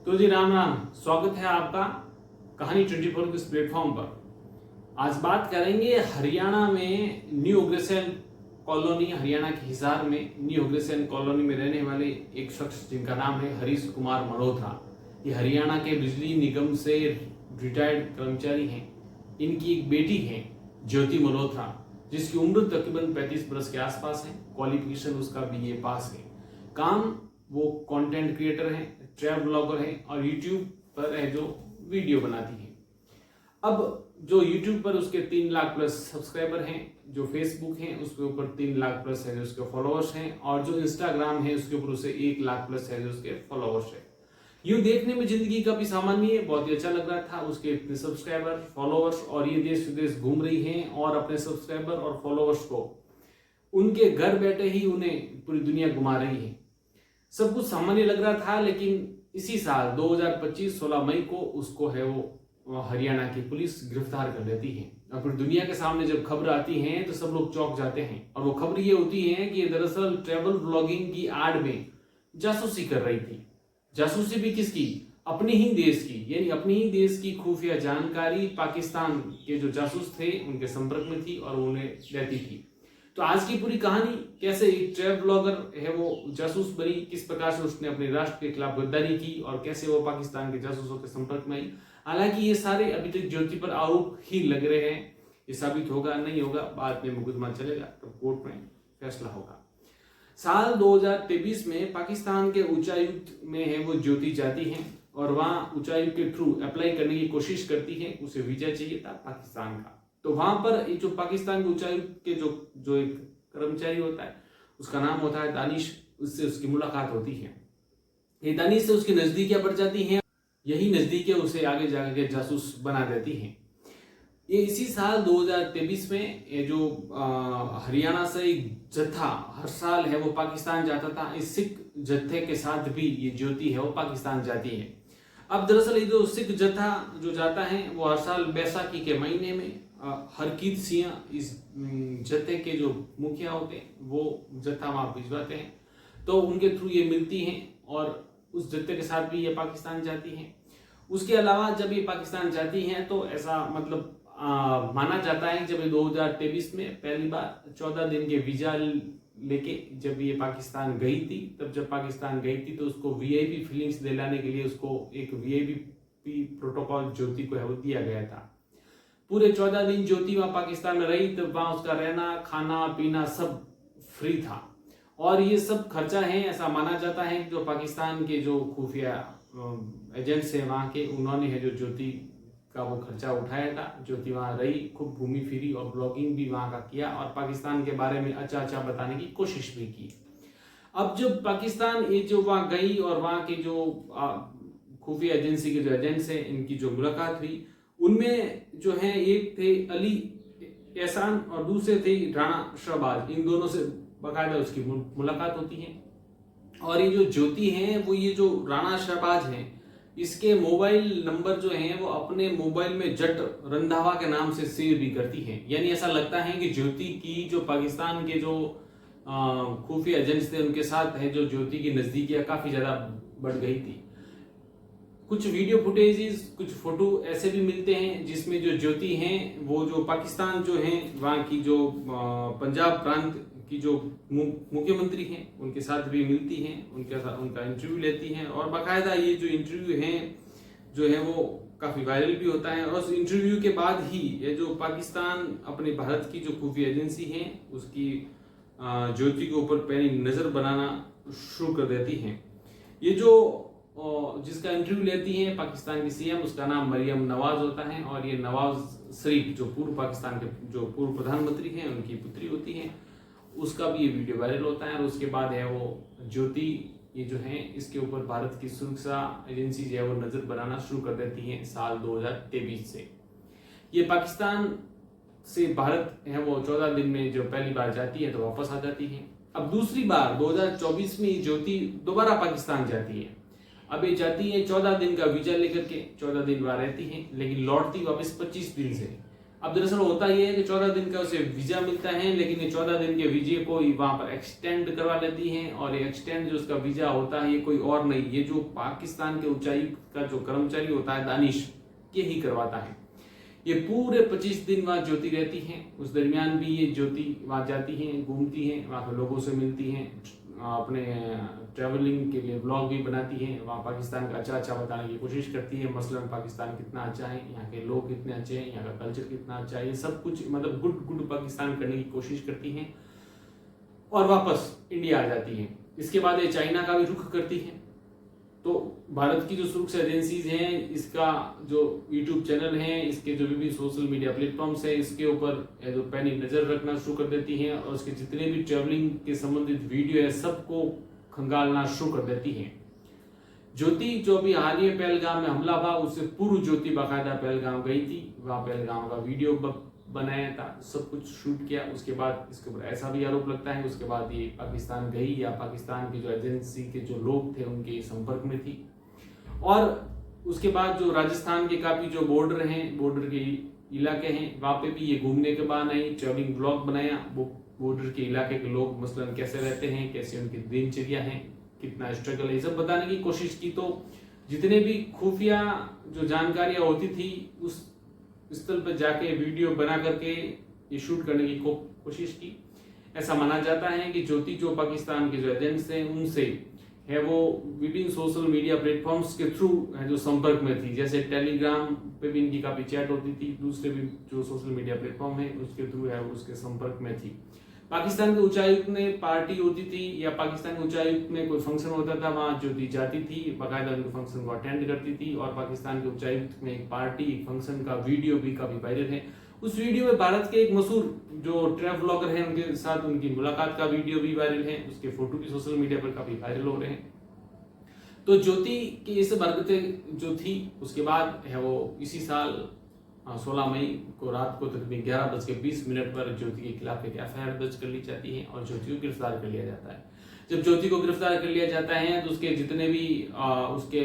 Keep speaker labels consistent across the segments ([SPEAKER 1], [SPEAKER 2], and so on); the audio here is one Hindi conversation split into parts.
[SPEAKER 1] तो जी राम राम, स्वागत है आपका कहानी 24 के इस प्लेटफॉर्म पर। आज बात करेंगे हरियाणा में न्यू अग्रसेन कॉलोनी, हरियाणा के हिसार में न्यू अग्रसेन कॉलोनी में रहने वाले एक शख्स जिनका नाम है हरीश कुमार मल्होत्रा। ये हरियाणा के बिजली निगम से रिटायर्ड कर्मचारी हैं। इनकी एक बेटी है ज्योति मल्होत्रा, जिसकी उम्र तकरीबन 35 वर्ष के आसपास है। क्वालिफिकेशन उसका बीए पास है। काम वो कंटेंट क्रिएटर है, ट्रैवल ब्लॉगर है और यूट्यूब पर है जो वीडियो बनाती है। अब जो यूट्यूब पर उसके 3 लाख प्लस सब्सक्राइबर हैं, जो फेसबुक है उसके ऊपर 3 लाख प्लस है जो उसके फॉलोअर्स हैं, और जो इंस्टाग्राम है उसके ऊपर उसे 1 लाख प्लस है जो उसके फॉलोअर्स है। यूं देखने में जिंदगी काफी सामान्य है, बहुत ही अच्छा लग रहा था। उसके इतने सब्सक्राइबर, फॉलोअर्स और ये देश विदेश घूम रही हैं और अपने सब्सक्राइबर और फॉलोअर्स को उनके घर बैठे ही उन्हें पूरी दुनिया घुमा रही है। सब कुछ सामान्य लग रहा था, लेकिन इसी साल 2025 16 मई को उसको है वो हरियाणा की पुलिस गिरफ्तार कर लेती है। और फिर दुनिया के सामने जब खबर आती है तो सब लोग चौंक जाते हैं। और वो खबर ये होती है कि दरअसल ट्रैवल ब्लॉगिंग की आड़ में जासूसी कर रही थी। जासूसी भी किसकी? अपने ही देश की, यानी अपने ही देश की खुफिया जानकारी पाकिस्तान के जो जासूस थे उनके संपर्क में थी और उन्हें देती थी। तो आज की पूरी कहानी, कैसे एक ट्रैवल ब्लॉगर है वो जासूस बनी, किस प्रकार से उसने अपने राष्ट्र के खिलाफ गद्दारी की और कैसे वो पाकिस्तान के जासूसों के संपर्क में आई। हालांकि ये सारे अभी तक ज्योति पर आरोप ही लग रहे हैं। ये साबित होगा नहीं होगा, बाद में मुकदमा चलेगा तो कोर्ट में फैसला होगा। साल 2023 में पाकिस्तान के उच्चायुक्त में है वो ज्योति जाती है और वहां उच्चायुक्त के थ्रू अप्लाई करने की कोशिश करती है। उसे वीजा चाहिए था पाकिस्तान का। तो वहां पर जो पाकिस्तान के उच्चायुक्त के जो एक कर्मचारी होता है उसका नाम होता है दानिश, उससे उसकी मुलाकात होती है। ये दानिश से उसकी नजदीकियां बढ़ जाती हैं। यही नजदीकियां उसे आगे जाकर जासूस बना देती हैं। ये इसी साल 2023 में ये जो हरियाणा से एक जत्था हर साल है वो पाकिस्तान जाता था, इस सिख जत्थे के साथ भी ये ज्योति है वो पाकिस्तान जाती है। अब दरअसल ये जो सिख जत्था जो जाता है वो हर साल बैसाखी के महीने में हरकीत सिंह इस जत्थे के जो मुखिया होते हैं वो जत्था वहां भिजवाते हैं। तो उनके थ्रू ये मिलती हैं और उस जत्थे के साथ भी ये पाकिस्तान जाती हैं। उसके अलावा जब ये पाकिस्तान जाती हैं तो ऐसा मतलब माना जाता है कि जब ये 2023 में पहली बार 14 दिन के वीजा लेके जब ये पाकिस्तान गई थी, तब जब पाकिस्तान गई थी तो उसको वीआईपी फीलिंग्स दिलाने के लिए उसको एक वीआईपी प्रोटोकॉल ज्योति को है दिया गया था। पूरे 14 दिन ज्योति वहां पाकिस्तान में रही, तब वहां उसका रहना खाना पीना सब फ्री था। और ये सब खर्चा है, ऐसा माना जाता है कि जो पाकिस्तान के जो खुफिया एजेंट्स है वहां के, उन्होंने है जो ज्योति का वो खर्चा उठाया था। ज्योति वहां रही, खूब घूमी फिरी और ब्लॉगिंग भी वहां का किया और पाकिस्तान के बारे में अच्छा बताने की कोशिश भी की। अब जब पाकिस्तान ये जो वहां गई और वहां के जो खुफिया एजेंसी के जो एजेंट्स है इनकी जो मुलाकात हुई, उनमें जो है एक थे अली एहसान और दूसरे थे राणा शहबाज। इन दोनों से बाकायदा उसकी मुलाकात होती है। और ये जो ज्योति है वो ये जो राणा शहबाज है इसके मोबाइल नंबर जो है वो अपने मोबाइल में जट रंधावा के नाम से सेव भी करती है। यानी ऐसा लगता है कि ज्योति की जो पाकिस्तान के जो खुफिया एजेंट्स थे उनके साथ है जो ज्योति की नजदीकियां काफी ज्यादा बढ़ गई थी। कुछ वीडियो फुटेजेस, कुछ फोटो ऐसे भी मिलते हैं जिसमें जो ज्योति हैं वो जो पाकिस्तान जो है वहाँ की जो पंजाब प्रांत की जो मुख्यमंत्री हैं उनके साथ भी मिलती हैं, उनके साथ उनका इंटरव्यू लेती हैं। और बाकायदा ये जो इंटरव्यू है जो है वो काफी वायरल भी होता है। और उस इंटरव्यू के बाद ही ये जो पाकिस्तान अपने भारत की जो खुफिया एजेंसी है उसकी ज्योति के ऊपर पैनी नजर बनाना शुरू कर देती हैं। ये जो जिसका इंटरव्यू लेती है पाकिस्तान की सीएम, उसका नाम मरियम नवाज होता है। और ये नवाज शरीफ जो पूर्व पाकिस्तान के जो पूर्व प्रधानमंत्री हैं उनकी पुत्री होती है, उसका भी ये वीडियो वायरल होता है। और उसके बाद है वो ज्योति ये जो है इसके ऊपर भारत की सुरक्षा एजेंसी जो है वो नजर बनाना शुरू कर देती है साल 2023 से। ये पाकिस्तान से भारत है वो 14 दिन में जो पहली बार जाती है तो वापस आ जाती है। अब दूसरी बार 2024 में ज्योति दोबारा पाकिस्तान जाती है। अब ये जाती है 14 दिन का वीजा लेकर के, 14 दिन वहां रहती है, लेकिन लौटती वापस 25 दिन से। अब दरअसल होता ये है कि 14 दिन का उसे वीजा मिलता है, लेकिन ये 14 दिन के वीजे को वहां पर एक्सटेंड करवा लेती हैं, और ये एक्सटेंड जो उसका वीजा होता है ये कोई और नहीं, ये जो पाकिस्तान के उच्चायुक्त का जो कर्मचारी होता है दानिश, ये ही करवाता है। ये पूरे 25 दिन वहां ज्योति रहती हैं। उस दरमियान भी ये ज्योति वहां जाती हैं, घूमती हैं, वहां के लोगों से मिलती हैं, अपने ट्रैवलिंग के लिए ब्लॉग भी बनाती हैं, वहाँ पाकिस्तान का अच्छा बताने की कोशिश करती है। मसलन पाकिस्तान कितना अच्छा है, यहाँ के लोग कितने अच्छे हैं, यहाँ का कल्चर कितना अच्छा है, ये सब कुछ मतलब गुड पाकिस्तान करने की कोशिश करती हैं और वापस इंडिया आ जाती हैं। इसके बाद ये चाइना का भी रुख करती हैं। तो भारत की जो सुरक्षा एजेंसीज हैं, इसका जो यूट्यूब चैनल है, इसके जो भी सोशल मीडिया प्लेटफॉर्म्स है, इसके ऊपर जो पैनी नजर रखना शुरू कर देती हैं, और उसके जितने भी ट्रेवलिंग के संबंधित वीडियो है सबको खंगालना शुरू कर देती हैं। ज्योति जो अभी हाल ही पहलगाम में हमला हुआ, उससे पूर्व ज्योति बाकायदा पहलगाम गई थी, वहां पहलगाम का वीडियो बनाया था, सब कुछ शूट किया। उसके बाद इसके ऊपर ऐसा भी आरोप लगता है उसके बाद ये पाकिस्तान गई या पाकिस्तान की जो एजेंसी के जो लोग थे उनके संपर्क में थी। और उसके बाद जो राजस्थान के काफी जो बॉर्डर हैं, बॉर्डर के इलाके हैं, वहां पे भी ये घूमने के बाद आई, ट्रैवलिंग ब्लॉग बनाया। वो बॉर्डर के इलाके के लोग मसलन कैसे रहते हैं, कैसे उनकी दिनचर्या है, कितना स्ट्रगल है, सब बताने की कोशिश की। तो जितने भी खुफिया जो जानकारियां होती थी उस स्थल पर जाके वीडियो बना करके ये शूट करने की कोशिश की। ऐसा माना जाता है कि ज्योति जो पाकिस्तान के जो एजेंट्स हैं उनसे है वो विभिन्न सोशल मीडिया प्लेटफॉर्म्स के थ्रू है जो संपर्क में थी। जैसे टेलीग्राम पे भी इनकी काफी चैट होती थी, दूसरे भी जो सोशल मीडिया प्लेटफॉर्म है उसके थ्रू है वो उसके संपर्क में थी। पाकिस्तान के उच्चायुक्त में पार्टी होती थी या पाकिस्तान के उच्चायुक्त में कोई फंक्शन होता था, वहां ज्योति जाती थी, बाकायदा उनके फंक्शन को अटेंड करती थी। और पाकिस्तान के उच्चायुक्त में एक पार्टी एक फंक्शन का वीडियो भी काफी वायरल है। उस वीडियो में भारत के एक मशहूर जो ट्रैवल ब्लॉगर हैं उनके साथ उनकी मुलाकात का वीडियो भी वायरल है, उसके फोटो भी सोशल मीडिया पर काफी वायरल हो रहे हैं। तो ज्योति की इस बरकतें जो थी उसके बाद है वो इसी साल 16 मई को रात को तकरीबन 11:20 पर ज्योति के खिलाफ एक एफआईआर दर्ज कर ली जाती है और ज्योति को गिरफ्तार कर लिया जाता है। जब ज्योति को गिरफ्तार कर लिया जाता है तो उसके जितने भी उसके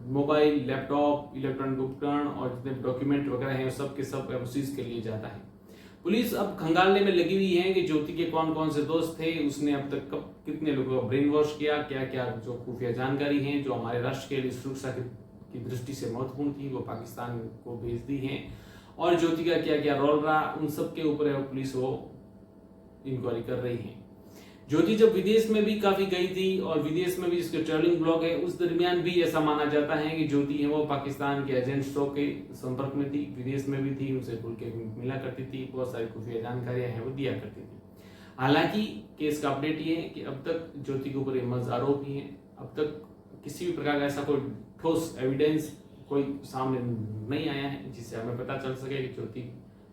[SPEAKER 1] मोबाइल, लैपटॉप, इलेक्ट्रॉनिक उपकरण और जितने डॉक्यूमेंट वगैरह हैं सब के सब सीज कर लिया जाता है। पुलिस अब खंगालने में लगी हुई है कि ज्योति के कौन कौन से दोस्त थे, उसने अब तक कब कितने लोगों को ब्रेन वॉश किया, क्या क्या जो खुफिया जानकारी है जो हमारे राष्ट्र के लिए सुरक्षा की दृष्टि से महत्वपूर्ण थी वो पाकिस्तान को भेज दी है, और ज्योति का क्या क्या रोल रहा उन सब के ऊपर है पुलिस वो इंक्वायरी कर रही है। ज्योति जब विदेश में भी काफी गई थी और विदेश में भी इसके ट्रैवलिंग ब्लॉग है, उस दरमियान भी ऐसा माना जाता है कि ज्योति है वो पाकिस्तान के एजेंट्सों के संपर्क में थी, विदेश में भी थी, उनसे खुल के मिला करती थी, बहुत सारी खुफिया जानकारियां हैं वो दिया करती थी। हालांकि केस का अपडेट ये है कि अब तक ज्योति के ऊपर ये महज आरोप ही है, अब तक किसी भी प्रकार का ऐसा कोई ठोस एविडेंस कोई सामने नहीं आया है जिससे हमें पता चल सके कि ज्योति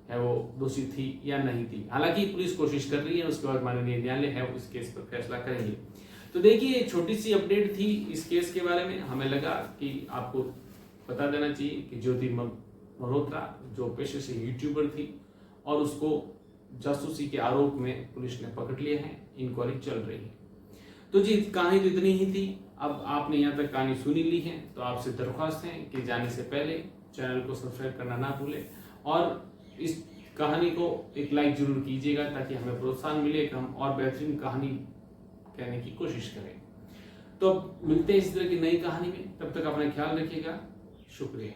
[SPEAKER 1] है वो दोषी थी या नहीं थी। हालांकि पुलिस कोशिश कर रही है, उसके बाद माननीय न्यायालय है उस केस पर फैसला करेंगे। तो देखिए छोटी सी अपडेट थी इस केस के बारे में, हमें लगा कि आपको बता देना चाहिए कि ज्योति मल्होत्रा जो पेशे से यूट्यूबर थी और उसको जासूसी के आरोप में पुलिस ने पकड़ लिया है, इंक्वायरी चल रही है। तो जी कहानी तो इतनी ही थी। अब आपने यहाँ तक कहानी सुनी ली है तो आपसे दरख्वास्त है कि जाने से पहले चैनल को सब्सक्राइब करना ना भूलें और इस कहानी को एक लाइक जरूर कीजिएगा ताकि हमें प्रोत्साहन मिले कि हम और बेहतरीन कहानी कहने की कोशिश करें। तो अब मिलते हैं इस तरह की नई कहानी में, तब तक अपना ख्याल रखिएगा। शुक्रिया।